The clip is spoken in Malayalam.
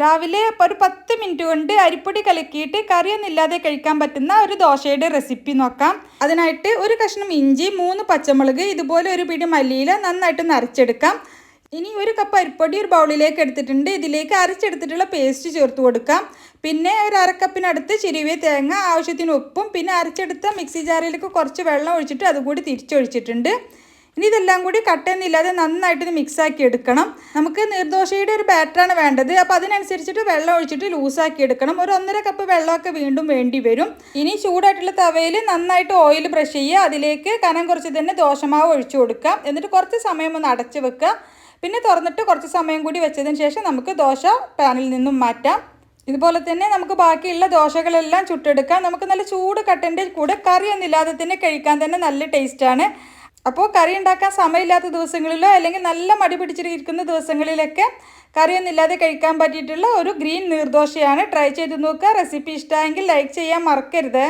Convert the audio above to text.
രാവിലെ ഒരു 10 മിനിറ്റ് കൊണ്ട് അരിപ്പൊടി കലക്കിയിട്ട് കറിയൊന്നുമില്ലാതെ കഴിക്കാൻ പറ്റുന്ന ഒരു ദോശയുടെ റെസിപ്പി നോക്കാം. അതിനായിട്ട് ഒരു കഷ്ണം ഇഞ്ചി, 3 പച്ചമുളക്, ഇതുപോലെ ഒരു പിടി മല്ലിയില നന്നായിട്ടൊന്ന് അരച്ചെടുക്കാം. ഇനി ഒരു കപ്പ് അരിപ്പൊടി ഒരു ബൗളിലേക്ക് എടുത്തിട്ടുണ്ട്. ഇതിലേക്ക് അരച്ചെടുത്തിട്ടുള്ള പേസ്റ്റ് ചേർത്ത് കൊടുക്കാം. പിന്നെ ഒരു അരക്കപ്പിനടുത്ത് ചിരുവിയ തേങ്ങ, ആവശ്യത്തിന് ഉപ്പും, പിന്നെ അരച്ചെടുത്ത മിക്സി ജാറിലേക്ക് കുറച്ച് വെള്ളം ഒഴിച്ചിട്ട് അതുകൂടി തിരിച്ചൊഴിച്ചിട്ടുണ്ട്. ഇനി ഇതെല്ലാം കൂടി കട്ടയൊന്നുമില്ലാതെ നന്നായിട്ട് മിക്സാക്കി എടുക്കണം. നമുക്ക് നീർദോശയുടെ ഒരു ബാറ്ററാണ് വേണ്ടത്. അപ്പോൾ അതിനനുസരിച്ചിട്ട് വെള്ളം ഒഴിച്ചിട്ട് ലൂസാക്കി എടുക്കണം. ഒരു 1.5 കപ്പ് വെള്ളമൊക്കെ വീണ്ടും വേണ്ടി വരും. ഇനി ചൂടായിട്ടുള്ള തവയിൽ നന്നായിട്ട് ഓയിൽ ബ്രഷ് ചെയ്യുക. അതിലേക്ക് കനം കുറച്ച് തന്നെ ദോശമാവ് ഒഴിച്ചു കൊടുക്കാം. എന്നിട്ട് കുറച്ച് സമയം ഒന്ന് അടച്ച് വെക്കുക. പിന്നെ തുറന്നിട്ട് കുറച്ച് സമയം കൂടി വെച്ചതിന് ശേഷം നമുക്ക് ദോശ പാനിൽ നിന്നും മാറ്റാം. ഇതുപോലെ തന്നെ നമുക്ക് ബാക്കിയുള്ള ദോശകളെല്ലാം ചുട്ടെടുക്കാം. നമുക്ക് നല്ല ചൂട് കട്ടൻ്റെ കൂടെ കറിയൊന്നുമില്ലാതെ തന്നെ കഴിക്കാൻ തന്നെ നല്ല ടേസ്റ്റാണ്. അപ്പോൾ കറി ഉണ്ടാക്കാൻ സമയമില്ലാത്ത ദിവസങ്ങളിലോ അല്ലെങ്കിൽ നല്ല മടി പിടിച്ചിരിക്കുന്ന ദിവസങ്ങളിലൊക്കെ കറിയൊന്നുമില്ലാതെ കഴിക്കാൻ പറ്റിയിട്ടുള്ള ഒരു ഗ്രീൻ നീർദോശയാണ്. ട്രൈ ചെയ്ത് നോക്കുക. റെസിപ്പി ഇഷ്ടമായെങ്കിൽ ലൈക്ക് ചെയ്യാൻ മറക്കരുത്.